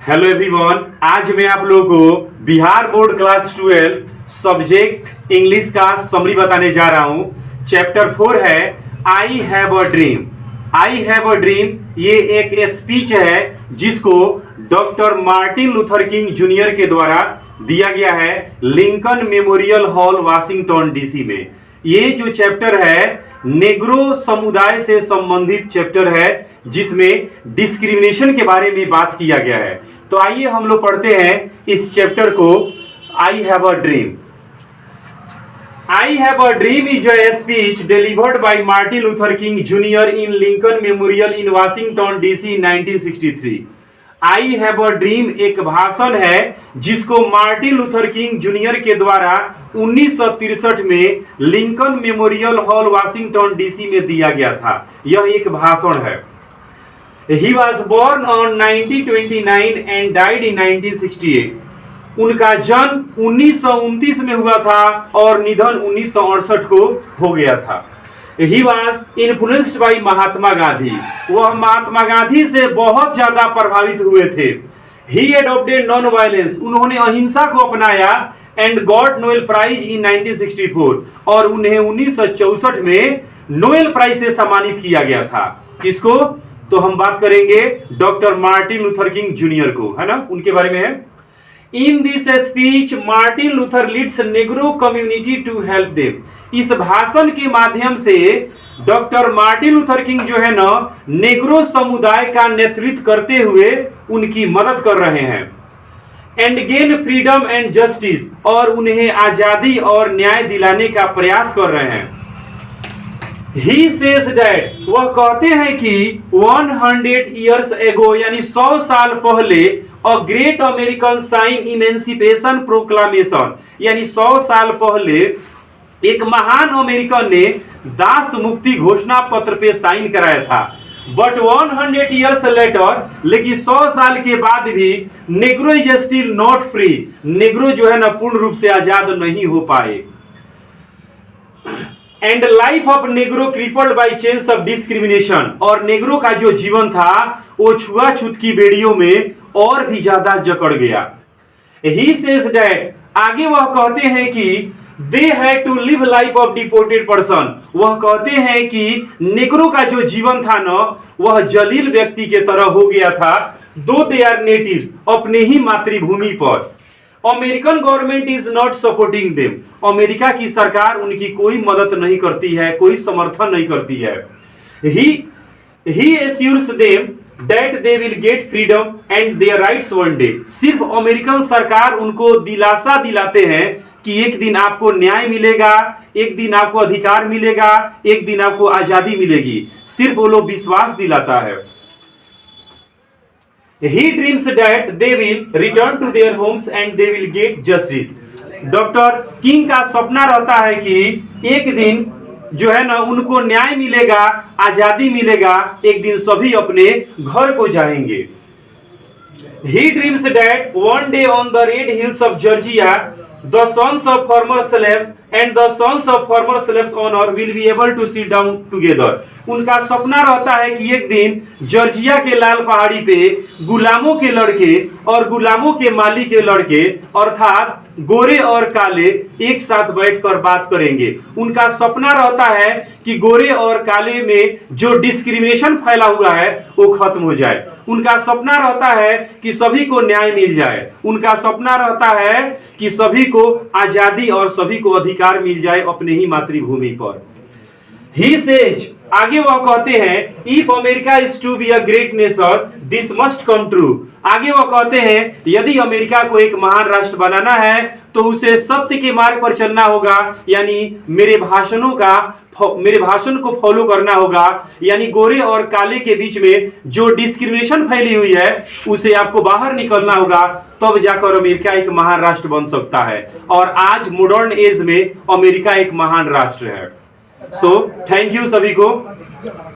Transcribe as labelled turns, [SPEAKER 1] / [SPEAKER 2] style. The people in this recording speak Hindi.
[SPEAKER 1] हेलो एवरीवन, आज मैं आप लोगों को Bihar board class 12 subject English का समरी बताने जा रहा हूं। चैप्टर 4 है I have a dream. I have a dream ये एक स्पीच है जिसको doctor Martin Luther King junior के द्वारा दिया गया है Lincoln memorial hall Washington DC में। ये जो चैप्टर है नेग्रो समुदाय से संबंधित चैप्टर है जिसमें डिस्क्रिमिनेशन के बारे में बात किया गया है। तो आइए हम लोग पढ़ते हैं इस चैप्टर को। I have a dream. I have a dream is a speech delivered by Martin Luther King junior in Lincoln memorial in Washington DC 1963। I have a dream एक भाषण है जिसको मार्टिन लूथर किंग जूनियर के द्वारा 1963 में Lincoln memorial hall Washington DC में दिया गया था। यह एक भाषण है। He was born on 1929 and died in 1968। उनका जन्म 1929 में हुआ था और निधन 1968 को हो गया था। He was influenced by Mahatma Gandhi. वह महात्मा गांधी से बहुत ज्यादा प्रभावित हुए थे। He adopted non-violence। उन्होंने अहिंसा को अपनाया and got Nobel prize in 1964। और उन्हें 1964 में नोबेल प्राइज से सम्मानित किया गया था। किसको? तो हम बात करेंगे doctor Martin Luther King junior को, है ना, उनके बारे में है। In this speech Martin Luther leads Negro community to help them. इस भाषण के माध्यम से डॉक्टर मार्टिन लूथर किंग जो है ना नेग्रो समुदाय का नेतृत्व करते हुए उनकी मदद कर रहे हैं। And gain freedom and justice, और उन्हें आजादी और न्याय दिलाने का प्रयास कर रहे हैं। He says that, वह कहते हैं कि 100 years ago यानी 100 साल पहले a great American sign emancipation proclamation यानी 100 साल पहले एक महान अमेरिकन ने दास मुक्ति घोषणा पत्र पे साइन कराया था। बट 100 years later, लेकिन 100 साल के बाद भी Negro is still not free. Negro जो है ना पूर्ण रूप से आजाद नहीं हो पाए। And life of Negro crippled by chains of discrimination, और नेग्रो का जो जीवन था वो छुआछूत की बेड़ियों में और भी ज्यादा जकड़ गया। ही सेज दैट, आगे वह कहते हैं कि they had to live life of deported person. वह कहते हैं कि नेग्रो का जो जीवन था ना वह जलील व्यक्ति के तरह हो गया था, दो दे आर नेटिव्स, अपने ही मातृभूमि पर। American government is not supporting them. America की सरकार उनकी कोई मदद नहीं करती है, कोई समर्थन नहीं करती है। He assures them that they will get freedom and their rights one day. सिर्फ अमेरिकन सरकार उनको दिलासा दिलाते हैं कि एक दिन आपको न्याय मिलेगा, एक दिन आपको अधिकार मिलेगा, एक दिन आपको आजादी मिलेगी। सिर्फ वो लोग विश्वास दिलाता है। He dreams that they will return to their homes and they will get justice। Doctor king का सपना रहता है कि एक दिन जो है ना उनको न्याय मिलेगा, आजादी मिलेगा, एक दिन सभी अपने घर को जाएंगे। He dreams that one day on the red hills of Georgia, the sons of former slaves and the sons of former slaves owner will be able to sit down together। उनका सपना रहता है कि एक दिन जॉर्जिया के लाल पहाड़ी पे गुलामों के लड़के और गुलामों के मालिक के लड़के अर्थात गोरे और काले एक साथ बैठकर बात करेंगे। उनका सपना रहता है कि गोरे और काले में जो डिस्क्रिमिनेशन फैला हुआ है वो खत्म हो जाए। उनका सपना रहता है कि सभी को न्याय मिल जाए। उनका सपना रहता है कि सभी को आजादी और सभी को अधिकार मिल जाए अपने ही मातृभूमि पर। He says, आगे वह कहते हैं if America is to be a great nation this must come true. आगे वह कहते हैं यदि अमेरिका को एक महान राष्ट्र बनाना है तो उसे सत्य के मार्ग पर चलना होगा, यानी मेरे भाषण को फॉलो करना होगा। यानी गोरे और काले के बीच में जो डिस्क्रिमिनेशन फैली हुई है उसे आपको बाहर निकलना होगा, तब जाकर अमेरिका एक महान राष्ट्र बन सकता है। और आज मॉडर्न एज में अमेरिका एक महान राष्ट्र है। सो थैंक यू सभी को।